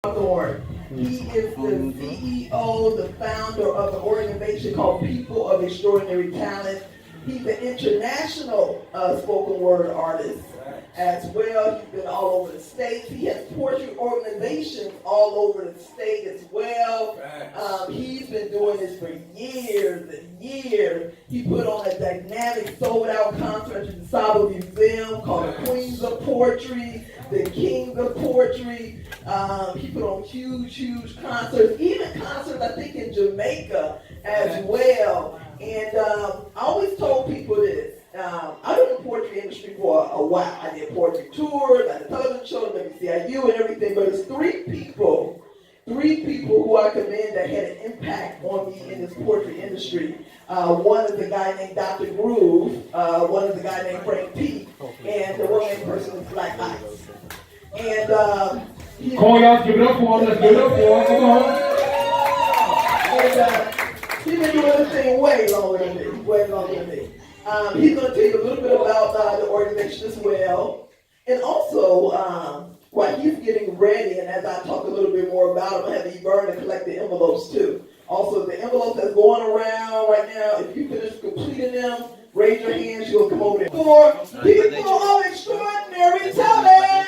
He is the CEO, the founder of an organization called People of Extraordinary Talent. He's an international spoken word artist as well. He's been all over the States. He has poetry organizations all over the state as well. He's been doing this for years and years. He put on a dynamic sold-out concert at the Sabo Museum called the Queens of Poetry, the Kings of Poetry. He put on huge concerts, even concerts I think in Jamaica as well. And I always told people this. I've been in the poetry industry for a while. I did poetry tours, I did television shows, WCIU and everything, but it's three people who I commend that had an impact on me in this poetry industry. One is a guy named Dr. Groove, one is a guy named Frank P, and the one main person is BLAQ. And come on, y'all, give it up for him. Let's give it up for him. Come on. And he's been doing this thing way longer than me. He's going to tell you a little bit about the organization as well. And also, while he's getting ready, and as I talk a little bit more about him, I have Burn to collect the envelopes too. Also, the envelopes that's going around right now, if you finish completing them, raise your hands, you'll come over there. For People of Extraordinary Talent!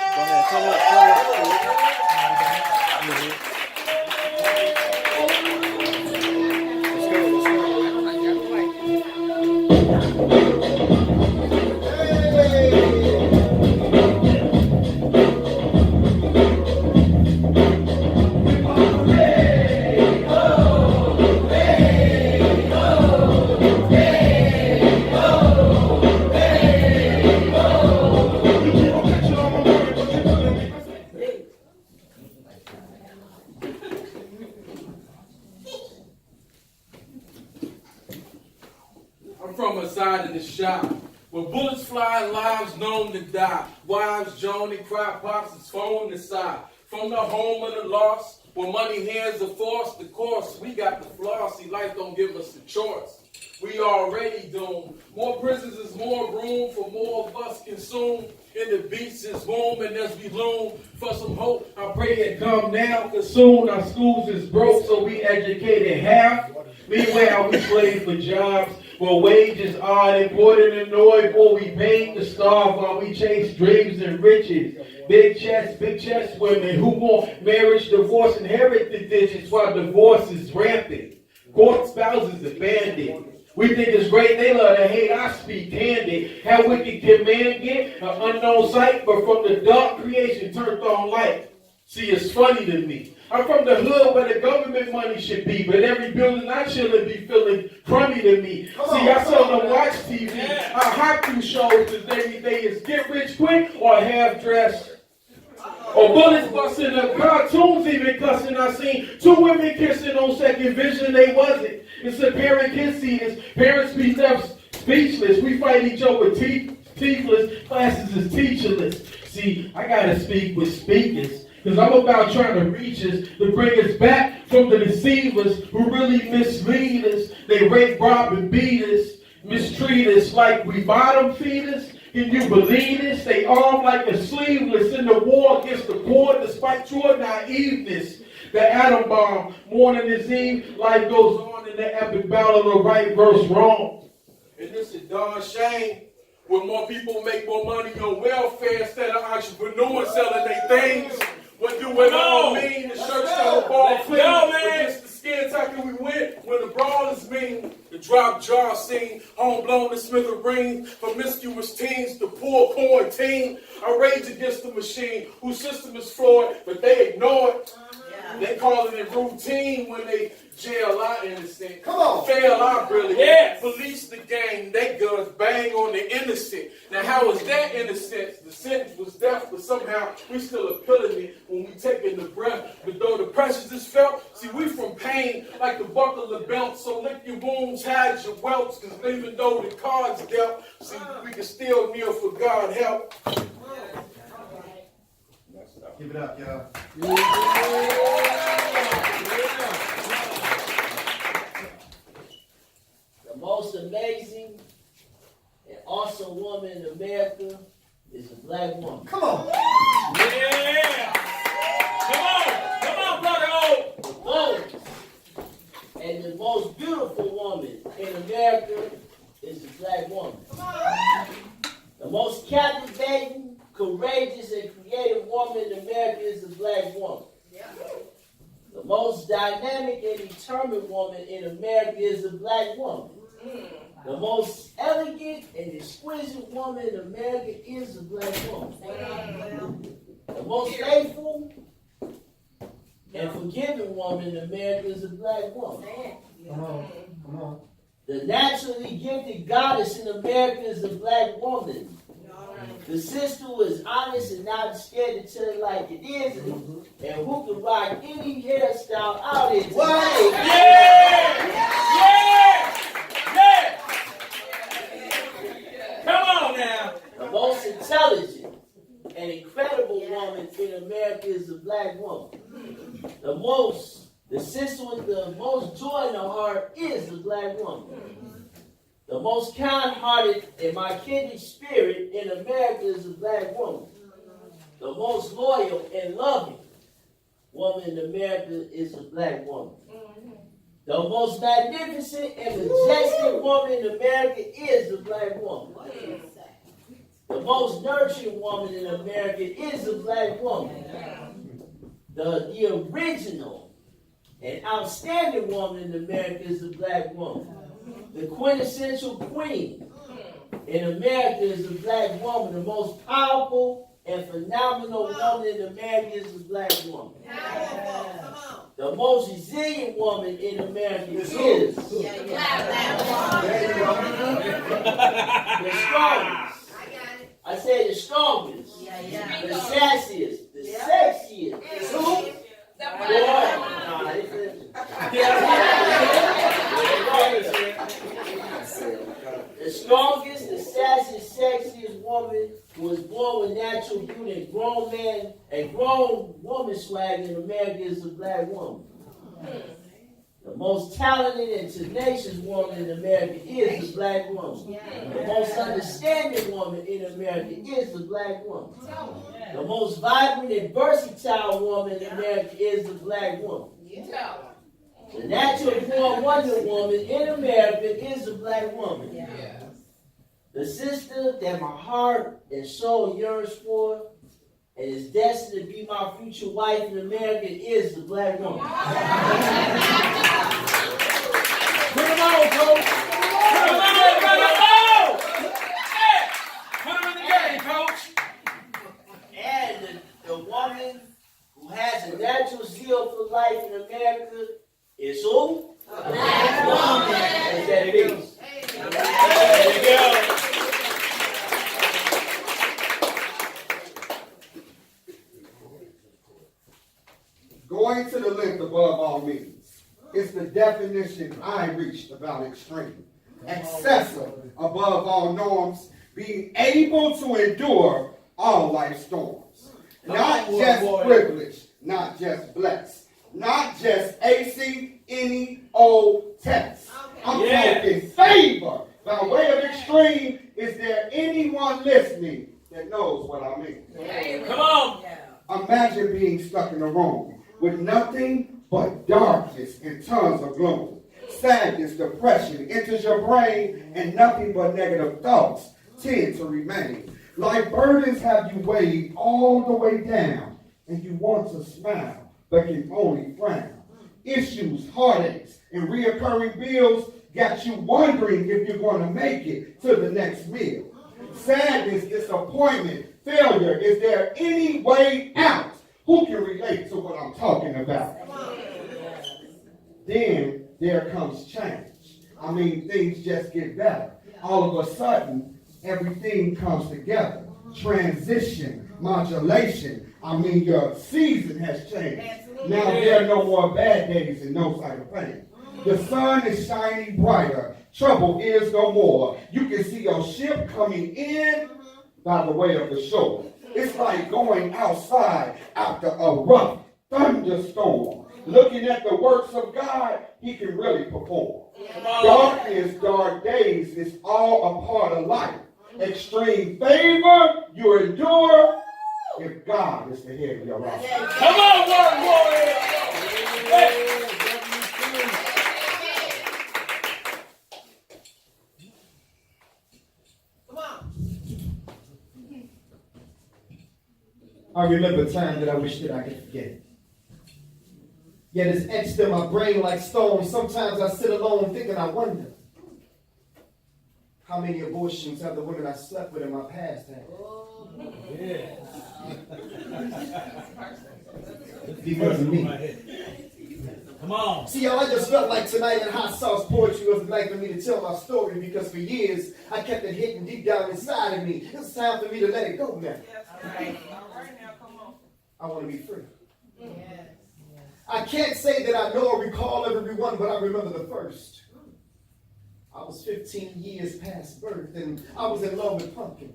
From a side of the shop, where bullets fly, lives known to die. Wives, Joan, and cry, pops is phone aside. From the home of the lost, where money hands are forced, the course, we got the flaws. See, life don't give us the choice. We already doomed. More prisons is more room for more of us consumed. In the beats is boom, and as we loom for some hope, I pray it come now, cause soon our schools is broke, so we educated half. Meanwhile, we slave for jobs. Well, wages are important and annoyed, boy, we paid to starve while we chase dreams and riches. Big chest women who want marriage, divorce, inherit the digits while divorce is rampant. Court spouses abandoned. We think it's great, they love to hate, I speak candid. How wicked can man get? An unknown sight, but from the dark creation turned on light. See, it's funny to me. I'm from the hood where the government money should be, but every building I chill in be feeling crummy to me. I seldom watch TV. I hop through shows because every day is get rich quick or half dressed. Or bullets busting up, cartoons even cussing. I seen two women kissing on Second Vision, they wasn't. It's a parent kid see this. Parents be left speechless. We fight each other teethless. Classes is teacherless. See, I gotta speak with speakers. Because I'm about trying to reach us, to bring us back from the deceivers who really mislead us. They rape, rob, and beat us, mistreat us like we bottom feeders. Can you believe this? They armed like a sleeveless in the war against the poor despite your naiveness. The atom bomb, morning is eve, life goes on in the epic battle of right versus wrong. And this is darn shame. When more people make more money on welfare instead of entrepreneurs selling their things. What do it all mean? The shirt sell ball clean. Against the skin tackle we went when the brawl is mean. The drop jar scene, home blown to smithereens. Promiscuous teens, the poor quarantine. I rage against the machine whose system is flawed, but they ignore it. They call it routine when they jail our innocent. Come on. Fail our brilliant. Yes. Police the gang, they guns bang on the innocent. Now how is that innocence? The sentence was death, but somehow we still appealing it when we taking the breath. But though the pressures is felt, see we from pain like the buckle of belt. So lick your wounds, hide your welts, cause even though the cards dealt, see we can still kneel for God help. Give it up, y'all. The most amazing and awesome woman in America is a black woman. Come on. Yeah. Come on. most dynamic and determined woman in America is a black woman. The most elegant and exquisite woman in America is a black woman. The most faithful and forgiving woman in America is a black woman. Come on. The naturally gifted goddess in America is a black woman. The sister who is honest and not scared to tell it like it is, and who can rock any hairstyle out there today. Yeah! Come on now. The most intelligent and incredible woman in America is a black woman. The sister with the most joy in her heart is the black woman. The most kind-hearted and my kindred spirit in America is a black woman. The most loyal and loving woman in America is a black woman. The most magnificent and majestic woman in America is a black woman. The most nurturing woman in America is a black woman. The original and outstanding woman in America is a black woman. The quintessential queen in America is a black woman. The most powerful and phenomenal woman in America is a black woman. The most resilient woman in America is the strongest. I say the strongest, the sassiest, the sexiest. The strongest, the sassiest, sexiest woman who was born with natural beauty and grown woman swag in America is a black woman. The most talented and tenacious woman in America is the black woman. The most understanding woman in America is the black woman. The most vibrant and versatile woman in America is the black woman. The natural born wonder woman in America is the black woman. The sister that my heart and soul yearns for and is destined to be my future wife in America is the black woman. Put them on, coach. Put them on, brother. Yeah. Put them in the game, coach. And the woman who has a natural zeal for life in America is who? A black woman. That's that it is. There you go. Going to the length above all means is the definition I reached about extreme. Excessive above all norms, being able to endure all life storms. Not just privileged, not just blessed, not just acing any old test. I'm talking favor by way of extreme. Is there anyone listening that knows what I mean? Come on. Imagine being stuck in a room with nothing but darkness and tons of gloom. Sadness, depression enters your brain, and nothing but negative thoughts tend to remain. Like burdens have you weighed all the way down, and you want to smile, but can only frown. Issues, heartaches, and reoccurring bills got you wondering if you're going to make it to the next meal. Sadness, disappointment, failure. Is there any way out? Who can relate to what I'm talking about? Then there comes change. I mean, things just get better. All of a sudden, everything comes together. Transition, modulation. I mean, your season has changed. Now there are no more bad days and no sign of pain. The sun is shining brighter. Trouble is no more. You can see your ship coming in by the way of the shore. It's like going outside after a rough thunderstorm. Looking at the works of God, he can really perform. Darkness, dark days is all a part of life. Extreme favor you endure if God is the head of your life. Come on, word warrior. I remember a time that I wish that I could forget. Yet it's etched in my brain like stone. Sometimes I sit alone thinking I wonder how many abortions have the women I slept with in my past had. Yeah. Because of me. Come on. See, y'all, I just felt like tonight in Hotsauce Poetry was the night for me to tell my story, because for years I kept it hidden deep down inside of me. It's time for me to let it go now. I want to be free. I can't say that I know or recall every one, but I remember the first. I was 15 years past birth, and I was in love with Pumpkin.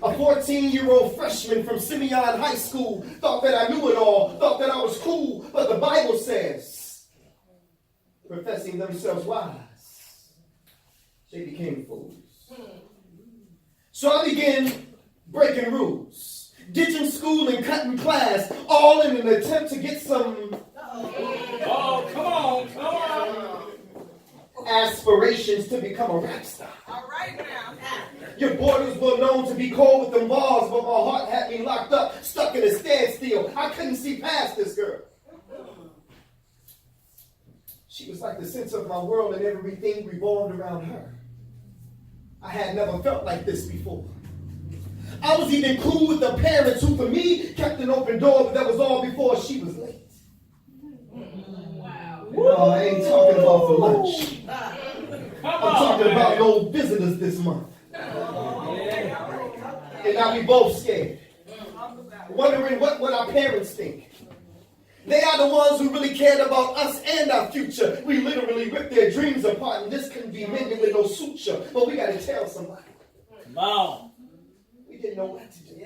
A 14-year-old freshman from Simeon High School thought that I knew it all, thought that I was cool, but the Bible says, professing themselves wise, they became fools. So I began breaking rules, ditching school and cutting class, all in an attempt to get some aspirations to become a rap star. All right now. Your borders were known to be cold with them bars, but my heart had me locked up, stuck in a standstill. I couldn't see past this girl. She was like the center of my world, and everything revolved around her. I had never felt like this before. I was even cool with the parents who, for me, kept an open door, but that was all before she was late. Wow. No, I ain't talking about for lunch. I'm talking about no visitors this month. And now we both scared, wondering what our parents think. They are the ones who really cared about us and our future. We literally ripped their dreams apart, and this couldn't be mended with no suture. But we got to tell somebody. Come on. We didn't know what to do.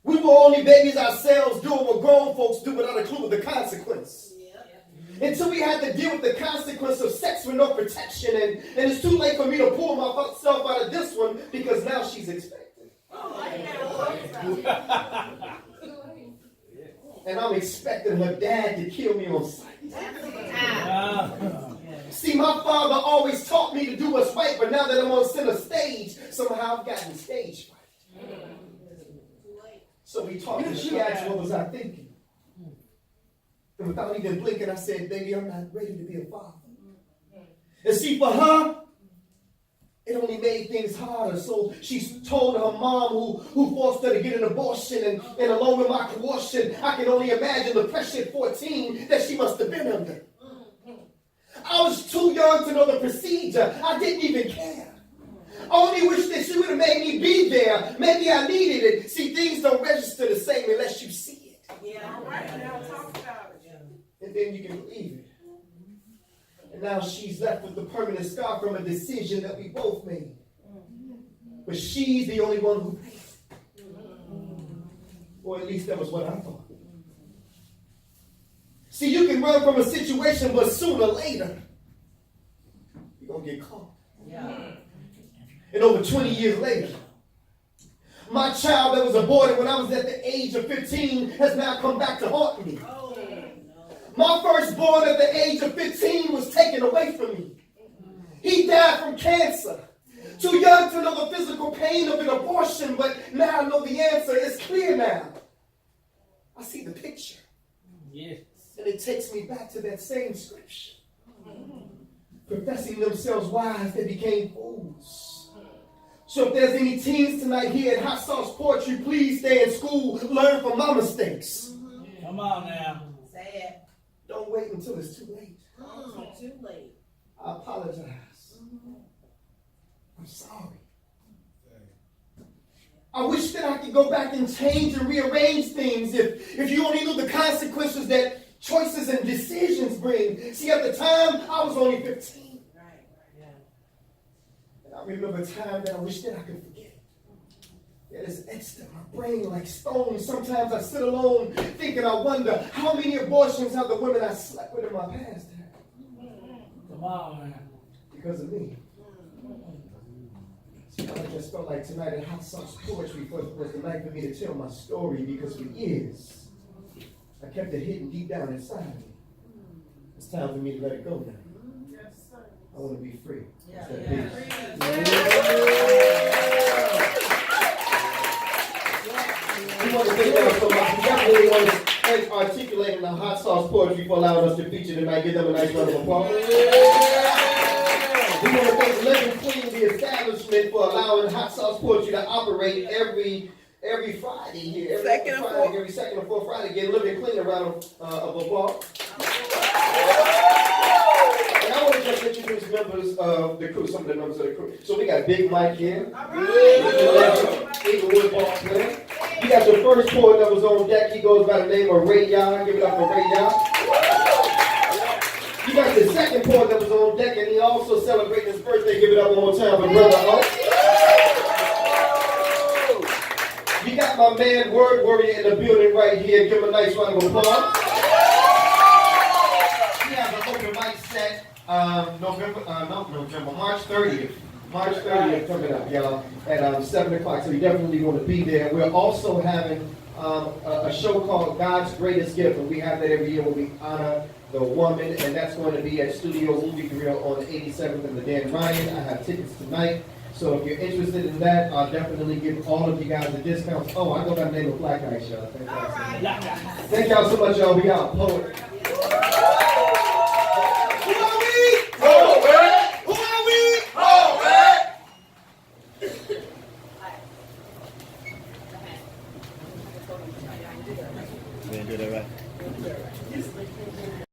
We were only babies ourselves, doing what grown folks do without a clue of the consequence. Until we had to deal with the consequence of sex with no protection. And it's too late for me to pull myself out of this one, because now she's expected. And I'm expecting her dad to kill me on sight. See, my father always taught me to do what's right, but now that I'm on center stage, somehow I've gotten stage fright. So we talked, and she asked, what was I thinking? And without even blinking, I said, baby, I'm not ready to be a father. And see, for her, it only made things harder. So she told her mom, who forced her to get an abortion, and along with my coercion, I can only imagine the pressure at 14 that she must have been under. I was too young to know the procedure. I didn't even care. I only wish that she would have made me be there. Maybe I needed it. See, things don't register the same unless you see it. Yeah, all right now, talk about it. And then you can believe it. And now she's left with the permanent scar from a decision that we both made. But she's the only one who paid. Or at least that was what I thought. See, you can run from a situation, but sooner or later, you're going to get caught. And over 20 years later, my child that was aborted when I was at the age of 15 has now come back to haunt me. My firstborn at the age of 15 was taken away from me. He died from cancer. Too young to know the physical pain of an abortion, but now I know the answer. It's clear now. I see the picture. Yes. And it takes me back to that same scripture. Professing themselves wise, they became fools. So if there's any teens tonight here at Hotsauce Poetry, please stay in school, learn from my mistakes. Come on now. Say it. Don't wait until it's too late. Too late. I apologize. I'm sorry. I wish that I could go back and change and rearrange things if you only knew the consequences that choices and decisions bring. See, at the time, I was only 15. And I remember a time that I wish that I could forget. That is etched in my brain like stone. Sometimes I sit alone thinking, I wonder how many abortions have the women I slept with in my past had. Come on, man. Because of me. So I just felt like tonight at Hotsauce Poetry was the night for me to tell my story, because for years I kept it hidden deep down inside me. It's time for me to let it go now. Yes, sir. I want to be free. Yeah. So, Yeah. we want to thank y'all so much. We definitely want to thank our articulating the hot sauce poetry for allowing us to feature tonight. Give them a nice round of applause. We want to thank Living Clean, the establishment, for allowing hot sauce poetry to operate every Friday here. Every second and fourth Friday. Give Living Clean a round of applause. And I want to just introduce members of the crew, some of the members of the crew. So we got Big Mike here. Eaglewood ball player. You got your first poet that was on deck. He goes by the name of Ray Young. Give it up for Ray Young. You got the second poet that was on deck, and he also celebrating his birthday. Give it up one more time for Brother O. You got my man, Word Warrior, in the building right here. Give him a nice round of applause. We have an open mic set March 30th. March 30th coming up, y'all, at 7 o'clock. So you definitely want to be there. We're also having a show called God's Greatest Gift, and we have that every year where we honor the woman, and that's going to be at Studio Movie Grill on the 87th and the Dan Ryan. I have tickets tonight. So if you're interested in that, I'll definitely give all of you guys a discount. Oh, I go by the name of Black Ice, y'all. Thank y'all so much. Thank y'all so much, y'all. We got a poet.